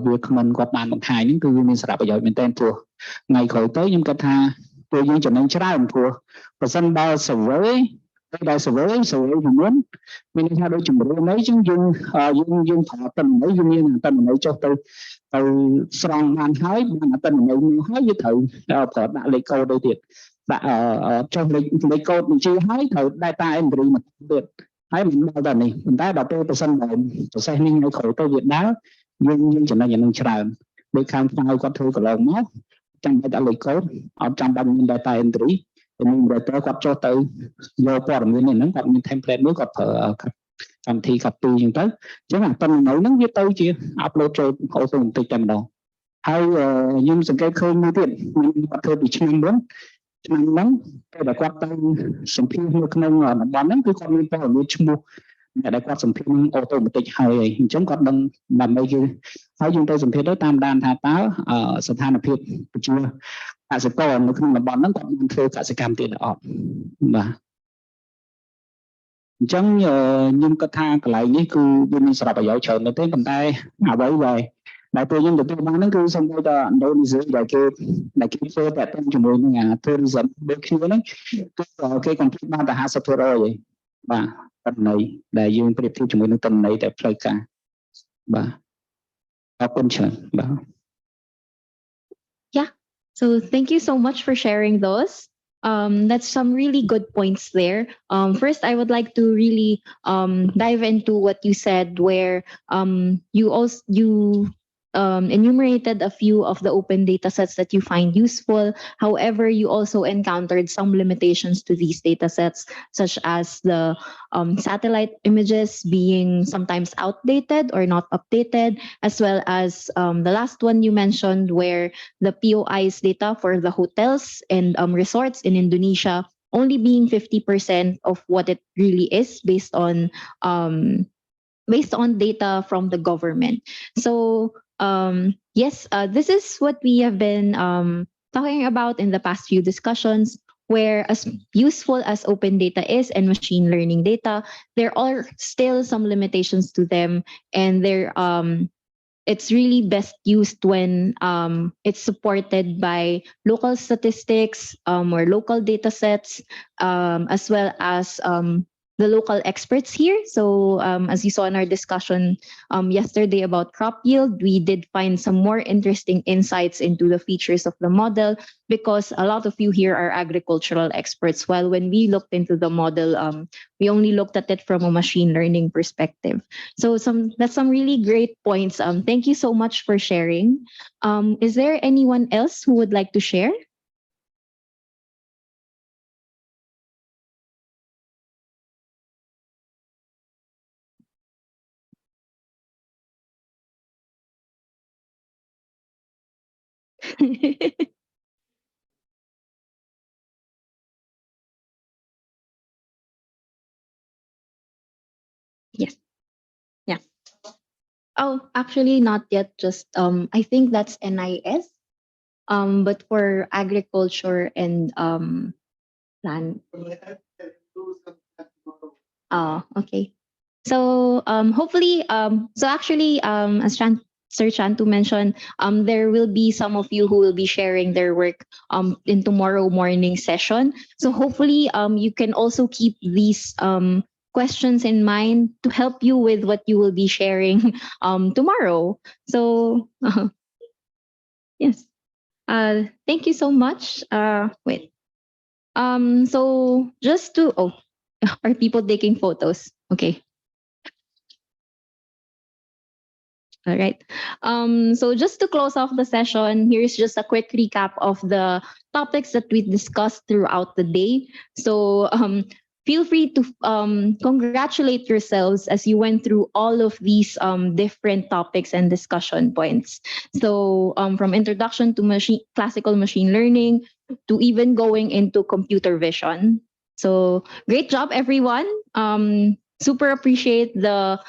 វាគ្មិនគាត់បានបង្ហាញហ្នឹងគឺវាមានសារៈប្រយោជន៍មែនទែនព្រោះថ្ងៃក្រោយទៅខ្ញុំគិតថាពួកយើងចំណេញច្រើនព្រោះប្រសិនបើ survey ជំនួនមានន័យថាដូចជំរឿនអីចឹងយើងប្រើទិន្នន័យយើងមានទិន្នន័យចុះទៅស្រង់បានហើយបានទិន្នន័យនោះហើយវាត្រូវប្រើដាក់លេខកូដទៅទៀតដាក់ចុះលេខកូដបញ្ជីហើយត្រូវ data entry មកទៀតហើយមិនដល់តែនេះប៉ុន្តែដល់ពេលប្រសិនបើ process នេះនៅក្រោយទៅវាដើរយើងចំណេញអានឹងច្រើនដូចខាងផ្នែកគាត់ធ្វើកន្លងមកចាំបាច់ដាក់លេខកូដអត់ចាំបាច់មាន data entry operator គាត់ចុះទៅយកព័ត៌មាននេះហ្នឹងគាត់មាន template មួយគាត់ប្រើកម្មវិធី copy អញ្ចឹងទៅអញ្ចឹងអាប៉ុណ្ណឹងហ្នឹងវាទៅជា upload ចូល automatic តែម្ដងហើយខ្ញុំសង្កេតឃើញមួយទៀតគាត់ធ្វើពីឆ្នាំមុនឆ្នាំហ្នឹងពេលដែលគាត់ទៅសម្ភាសនៅក្នុងតំបន់ហ្នឹងគឺគាត់មានព័ត៌មានឈ្មោះអ្នកដែលគាត់សម្ភាសនឹង automatic ហើយអញ្ចឹងគាត់ដឹងដើម្បីគឺហើយយើងទៅសម្ភាសទៅតាមដានថាតើស្ថានភាពប្រជាកសិករនៅក្នុងតំបន់ហ្នឹងគាត់មានធ្វើកសិកម្មទៀតអត់បាទអញ្ចឹងខ្ញុំគិតថាកន្លែងនេះគឺវាមានសារៈប្រយោជន៍ច្រើនមែនទេប៉ុន្តែអ្វីដែលពួកខ្ញុំទទួលបានហ្នឹងគឺសូម្បីតែឥណ្ឌូនេស៊ីដែលគេធ្វើតែជាមួយនឹងtourism ដូចគ្នាហ្នឹងគឺគេ complete បានតែ 50% ឯងបាទ ទិន្នន័យដែលយើងប្រៀបធៀបជាមួយនឹងទិន្នន័យតែផ្លូវការបាទអរគុណច្រើនបាទ Yeah. So thank you so much for sharing those. That's some really good points there. First, I would like to really dive into what you said, where you enumerated a few of the open data sets that you find useful. However, you also encountered some limitations to these data sets, such as the satellite images being sometimes outdated or not updated, as well as the last one you mentioned, where the POI's data for the hotels and resorts in Indonesia only being 50% of what it really is based on data from the government. So yes, this is what we have been talking about in the past few discussions, where as useful as open data is and machine learning data, there are still some limitations to them, and it's really best used when it's supported by local statistics or local data sets, as well as the local experts here. So as you saw in our discussion yesterday about crop yield, we did find some more interesting insights into the features of the model, because a lot of you here are agricultural experts, while when we looked into the model, we only looked at it from a machine learning perspective. So that's some really great points. Thank you so much for sharing. Is there anyone else who would like to share? Yes. Yeah. Oh, actually not yet. Just I think that's NIS. But for agriculture and land. Oh, okay. So hopefully so actually as Sir Chantu mentioned, there will be some of you who will be sharing their work in tomorrow morning session. So hopefully you can also keep these questions in mind to help you with what you will be sharing tomorrow. So yes. Thank you so much. Wait. So just to are people taking photos? Okay. All right. So just to close off the session, here's just a quick recap of the topics that we discussed throughout the day. So feel free to congratulate yourselves as you went through all of these different topics and discussion points. So from introduction to classical machine learning to even going into computer vision. So great job, everyone. Super appreciate the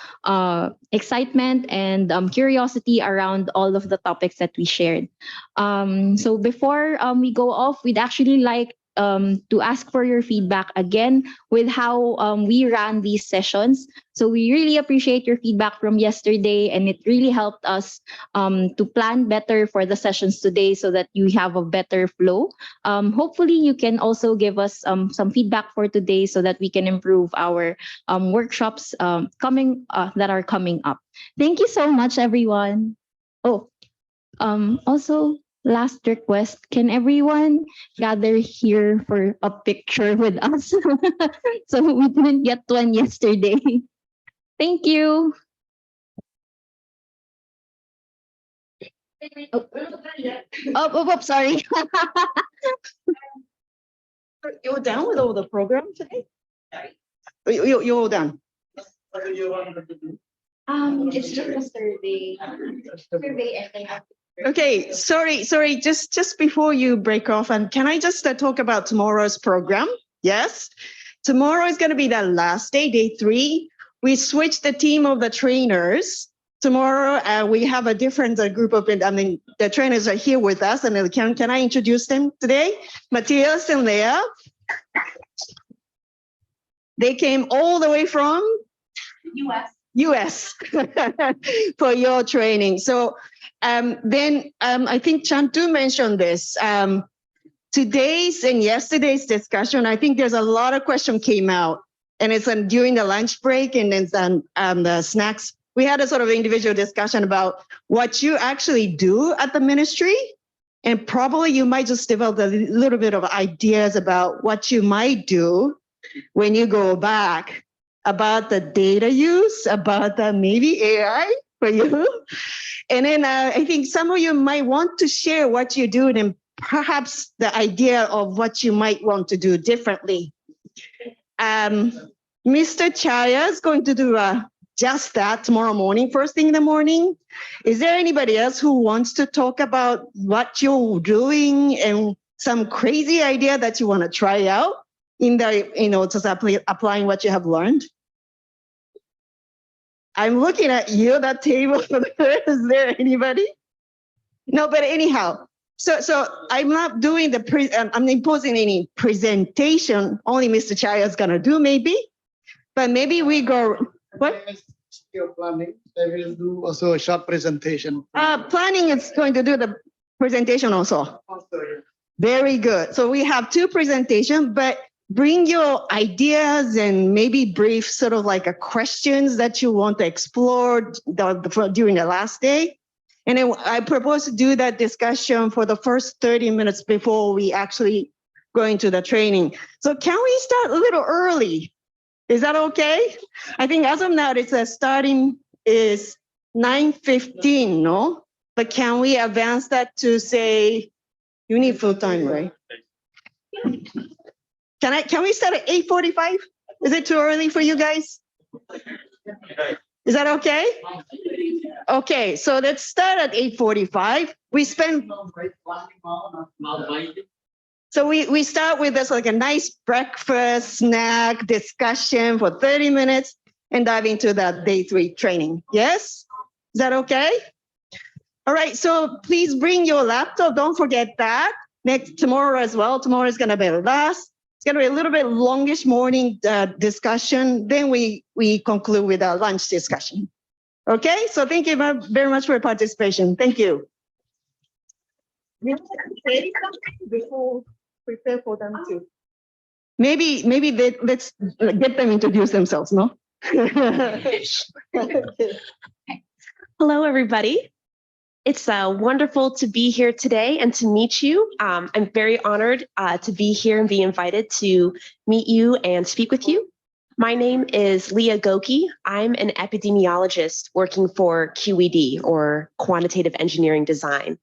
excitement and curiosity around all of the topics that we shared. So before we go off, we'd actually like to ask for your feedback again with how we ran these sessions. So we really appreciate your feedback from yesterday, and it really helped us to plan better for the sessions today so that you have a better flow. Hopefully, you can also give us some feedback for today so that we can improve our workshops that are coming up. Thank you so much, everyone. Oh, also, last request, can everyone gather here for a picture with us? So we didn't get one yesterday. Thank you. Sorry. You're done with all the program today? You're all done. It's just a survey. Okay, sorry. Just before you break off, and can I just talk about tomorrow's program? Yes, tomorrow is going to be the last day, day 3. We switched the team of the trainers. Tomorrow we have a different group of, the trainers are here with us, and can I introduce them today? Matthias and Leah. They came all the way from US for your training. So then I think Chantu mentioned this. Today's and yesterday's discussion, I think there's a lot of questions came out. and it's during the lunch break and then the snacks. We had a sort of individual discussion about what you actually do at the ministry. And probably you might just develop a little bit of ideas about what you might do when you go back, about the data use, about the maybe AI for you. And then I think some of you might want to share what you do and perhaps the idea of what you might want to do differently. Mr. Chaya is going to do just that tomorrow morning, first thing in the morning. Is there anybody else who wants to talk about what you're doing and some crazy idea that you want to try out in the, just applying what you have learned? I'm looking at you, that table. Is there anybody? No, but anyhow, so I'm not doing I'm not imposing any presentation. Only Mr. Chaya is gonna do maybe, but maybe we go. What? Planning. They will do also a short presentation. Planning is going to do the presentation also. Very good. So we have two presentations, but bring your ideas and maybe brief sort of like a questions that you want to explore during the last day. And then I propose to do that discussion for the first 30 minutes before we actually go into the training. So can we start a little early? Is that okay? I think as of now, it's starting is 9:15, no? But can we advance that to say, you need full time, right? Can we start at 8:45? Is it too early for you guys? Is that okay? Okay, so let's start at 8:45. So we start with this like a nice breakfast snack discussion for 30 minutes and dive into that day 3 training. Yes? Is that okay? All right, so please bring your laptop. Don't forget that. Tomorrow as well. Tomorrow is going to be the last. It's going to be a little bit longish morning discussion. Then we conclude with a lunch discussion. Okay, so thank you very much for your participation. Thank you. Say something before prepare for them too. Maybe let's get them introduce themselves, no? Hello, everybody. It's wonderful to be here today and to meet you. I'm very honored to be here and be invited to meet you and speak with you. My name is Leah Goki. I'm an epidemiologist working for QED, or Quantitative Engineering Design.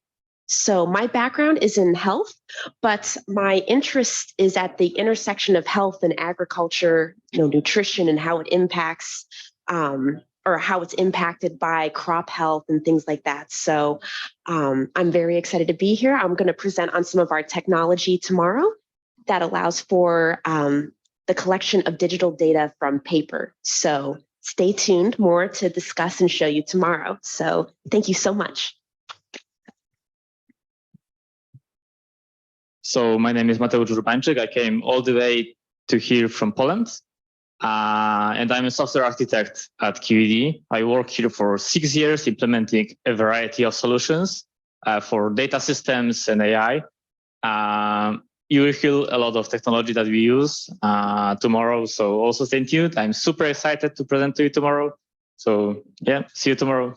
So my background is in health, but my interest is at the intersection of health and agriculture, nutrition, and how it impacts or how it's impacted by crop health and things like that. So I'm very excited to be here. I'm going to present on some of our technology tomorrow that allows for the collection of digital data from paper. So stay tuned, more to discuss and show you tomorrow. So thank you so much. So my name is Mateusz Urbańczyk. I came all the way to here from Poland. And I'm a software architect at QED. I work here for 6 years, implementing a variety of solutions for data systems and AI. You will hear a lot of technology that we use tomorrow. So also stay tuned. I'm super excited to present to you tomorrow. So yeah, see you tomorrow.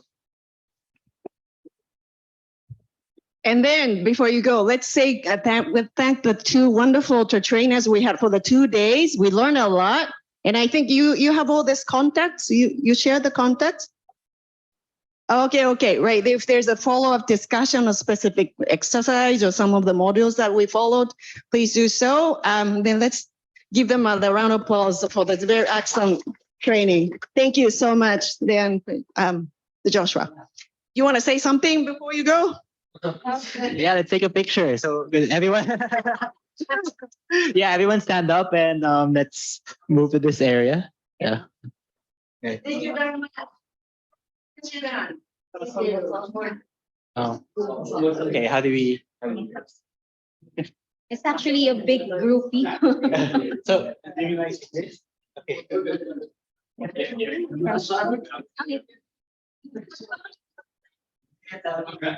And then before you go, let's say thank the two wonderful trainers we had for the 2 days. We learned a lot. And I think you have all this contacts. You share the contacts? Okay, right. If there's a follow-up discussion, a specific exercise or some of the modules that we followed, please do so. Then let's give them a round of applause for this very excellent training. Thank you so much, Dan, Joshua. You want to say something before you go? Yeah, let's take a picture. So everyone, yeah, everyone stand up and let's move to this area. Yeah. Okay. Thank you very much. Okay, how do we? It's actually a big groupie. So, okay.